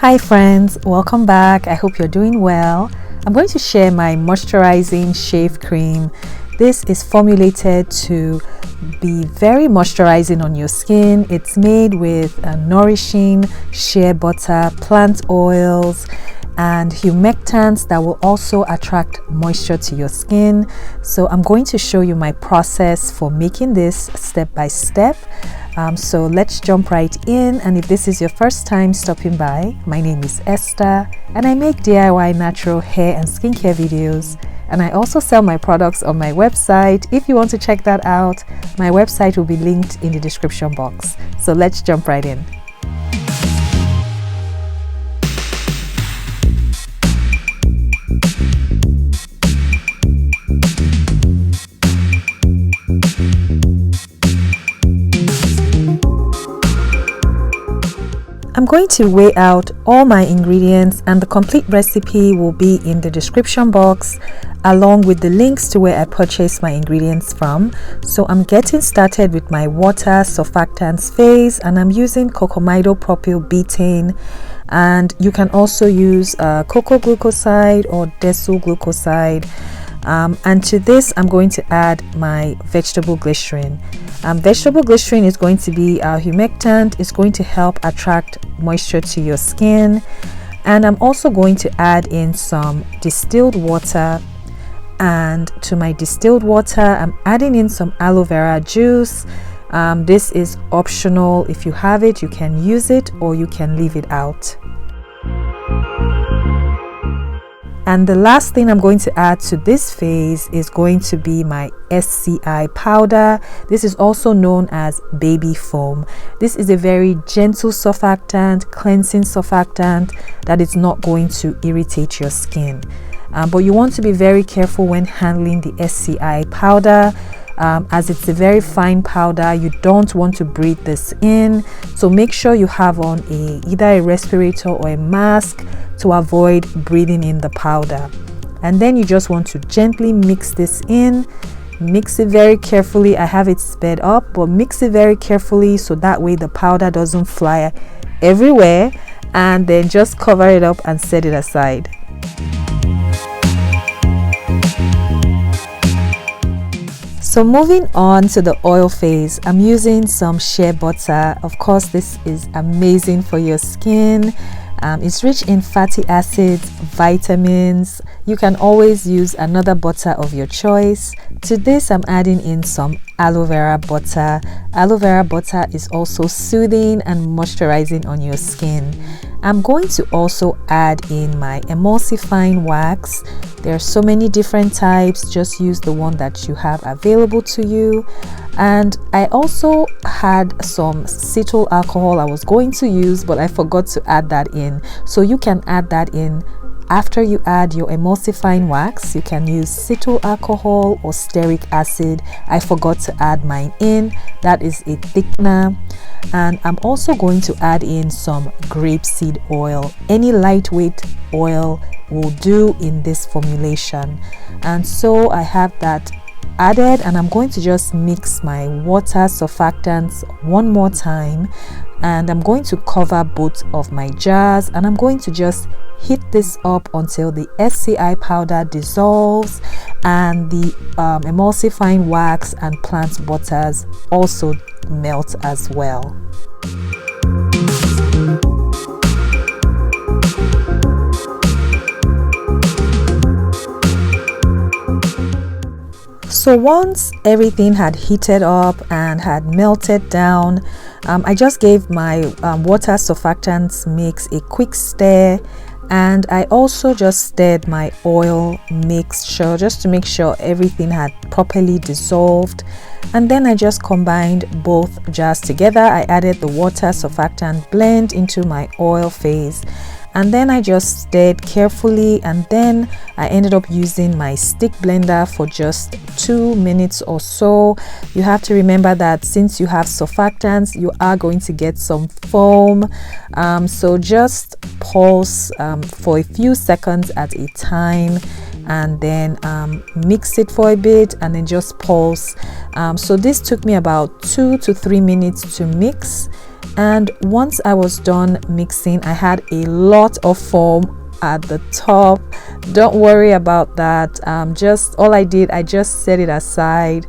Hi friends, welcome back. I hope you're doing well. I'm going to share my moisturizing shave cream. This is formulated to be very moisturizing on your skin. It's made with nourishing shea butter, plant oils, and humectants that will also attract moisture to your skin. So I'm going to show you my process for making this step by step. So let's jump right in. And if this is your first time stopping by, my name is Esther and I make DIY natural hair and skincare videos. And I also sell my products on my website. If you want to check that out, my website will be linked in the description box. So let's jump right in. I'm going to weigh out all my ingredients and the complete recipe will be in the description box along with the links to where I purchased my ingredients from. So I'm getting started with my water surfactants phase and I'm using cocamidopropyl betaine, and you can also use cocoa glucoside or deso glucoside. And to this I'm going to add my vegetable glycerin. Vegetable glycerin is going to be a humectant. It's going to help attract moisture to your skin. And I'm also going to add in some distilled water, and to my distilled water I'm adding in some aloe vera juice. This is optional. If you have it, you can use it or you can leave it out. And the last thing I'm going to add to this phase is going to be my SCI powder. This is also known as baby foam. This is a very gentle surfactant, cleansing surfactant that is not going to irritate your skin. But you want to be very careful when handling the SCI powder. As it's a very fine powder, you don't want to breathe this in. So make sure you have on either a respirator or a mask to avoid breathing in the powder. And then you just want to gently mix this in. Mix it very carefully. I have it sped up, but mix it very carefully so that way the powder doesn't fly everywhere. And then just cover it up and set it aside. So moving on to the oil phase, I'm using some shea butter. Of course, this is amazing for your skin. It's rich in fatty acids, vitamins. You can always use another butter of your choice. To this, I'm adding in some aloe vera butter. Aloe vera butter is also soothing and moisturizing on your skin. I'm going to also add in my emulsifying wax. There are so many different types. Just use the one that you have available to you. And I also had some cetyl alcohol I was going to use, but I forgot to add that in. So you can add that in after you add your emulsifying wax. You can use cetyl alcohol or stearic acid. I forgot to add mine in. That is a thickener. And I'm also going to add in some grapeseed oil. Any lightweight oil will do in this formulation. And so I have that added, and I'm going to just mix my water surfactants one more time, and I'm going to cover both of my jars, and I'm going to just heat this up until the SCI powder dissolves and the emulsifying wax and plant butters also melt as well. So once everything had heated up and had melted down, I just gave my water surfactants mix a quick stir, and I also just stirred my oil mixture just to make sure everything had properly dissolved. And then I just combined both jars together. I added the water surfactant blend into my oil phase, and then I just stirred carefully, and then I ended up using my stick blender for just 2 minutes or so. You have to remember that since you have surfactants, you are going to get some foam, so just pulse for a few seconds at a time. and then mix it for a bit and then just pulse. So this took me about 2 to 3 minutes to mix, and once I was done mixing, I had a lot of foam at the top. Don't worry about that. Just all I did, I just set it aside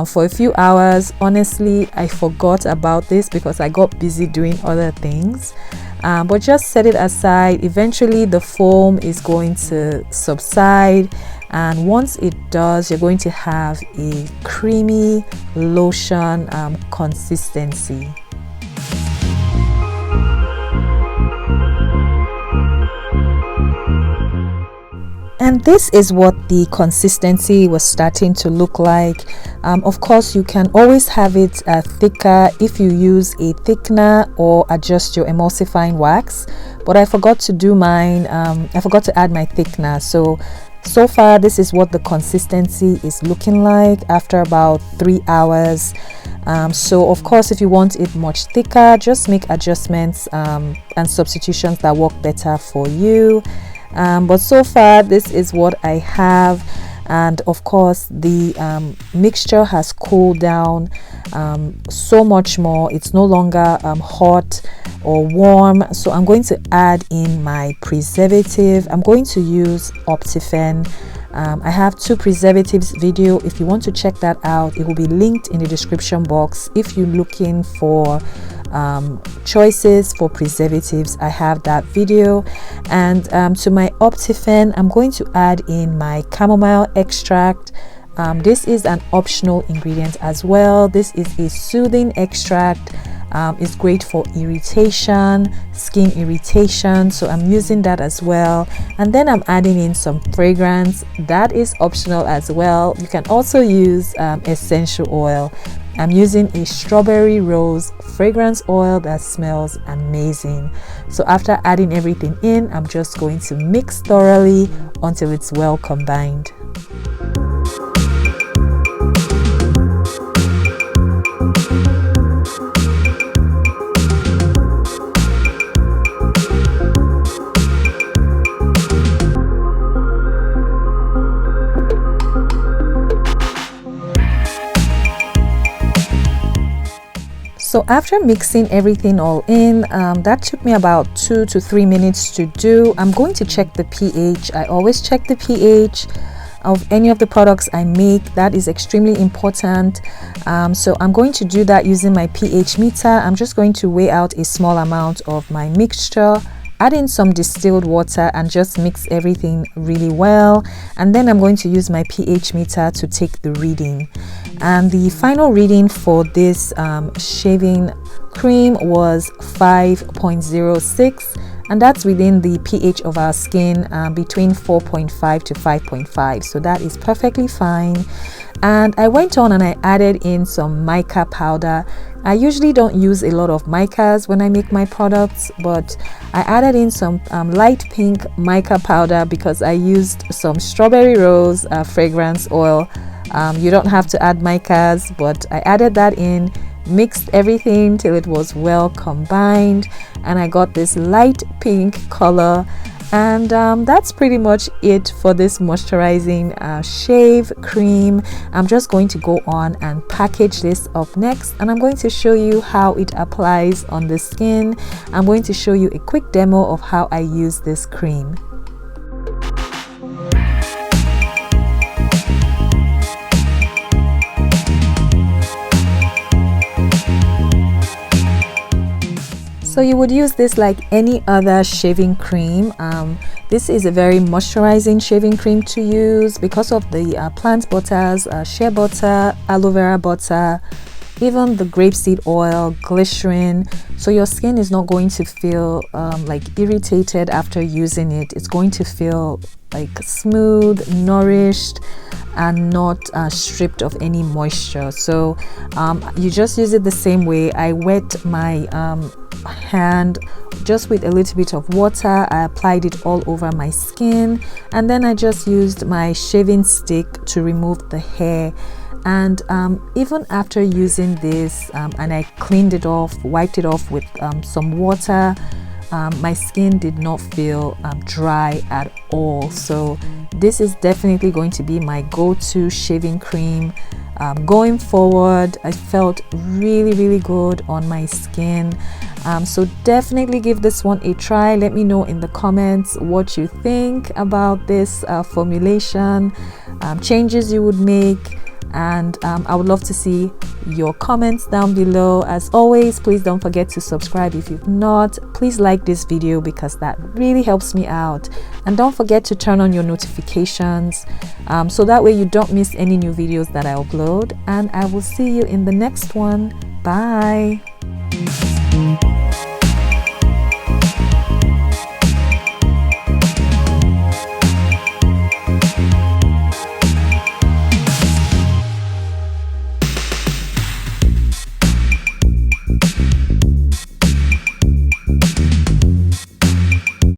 for a few hours. Honestly, I forgot about this because I got busy doing other things, but just set it aside. Eventually the foam is going to subside, and once it does, you're going to have a creamy lotion consistency. And this is what the consistency was starting to look like. Of course, you can always have it thicker if you use a thickener or adjust your emulsifying wax, but I forgot to do mine. I forgot to add my thickener. So far this is what the consistency is looking like after about 3 hours. So of course, if you want it much thicker, just make adjustments and substitutions that work better for you. But so far this is what I have, and of course the mixture has cooled down so much more. It's no longer hot or warm, so I'm going to add in my preservative. I'm going to use Optifen. I have 2 preservatives video. If you want to check that out, it will be linked in the description box. If you're looking for choices for preservatives, I have that video. And to my Optifen, I'm going to add in my chamomile extract. This is an optional ingredient as well. This is a soothing extract. It's great for irritation, skin irritation, so I'm using that as well. And then I'm adding in some fragrance. That is optional as well. You can also use essential oil. I'm using a strawberry rose fragrance oil that smells amazing. So after adding everything in, I'm just going to mix thoroughly until it's well combined. So after mixing everything all in, that took me about 2 to 3 minutes to do. I'm going to check the pH. I always check the pH of any of the products I make. That is extremely important. So I'm going to do that using my pH meter. I'm just going to weigh out a small amount of my mixture, add in some distilled water, and just mix everything really well. And then I'm going to use my pH meter to take the reading. And the final reading for this shaving cream was 5.06, and that's within the pH of our skin, between 4.5 to 5.5, so that is perfectly fine. And I went on and I added in some mica powder. I usually don't use a lot of micas when I make my products, but I added in some light pink mica powder because I used some strawberry rose fragrance oil. You don't have to add micas, but I added that in, mixed everything till it was well combined, and I got this light pink color. And that's pretty much it for this moisturizing shave cream. I'm just going to go on and package this up next, and I'm going to show you how it applies on the skin. I'm going to show you a quick demo of how I use this cream. So you would use this like any other shaving cream. This is a very moisturizing shaving cream to use because of the plant butters, shea butter, aloe vera butter, even the grapeseed oil, glycerin. So your skin is not going to feel like irritated after using it. It's going to feel like smooth, nourished, and not stripped of any moisture. So you just use it the same way. I wet my hand just with a little bit of water. I applied it all over my skin, and then I just used my shaving stick to remove the hair. And even after using this, and I cleaned it off, wiped it off with some water, my skin did not feel dry at all. So this is definitely going to be my go-to shaving cream going forward. I felt really good on my skin. So definitely give this one a try. Let me know in the comments what you think about this formulation, changes you would make, and I would love to see your comments down below. As always, please don't forget to subscribe if you've not. Please like this video because that really helps me out, and don't forget to turn on your notifications so that way you don't miss any new videos that I upload. And I will see you in the next one. Bye.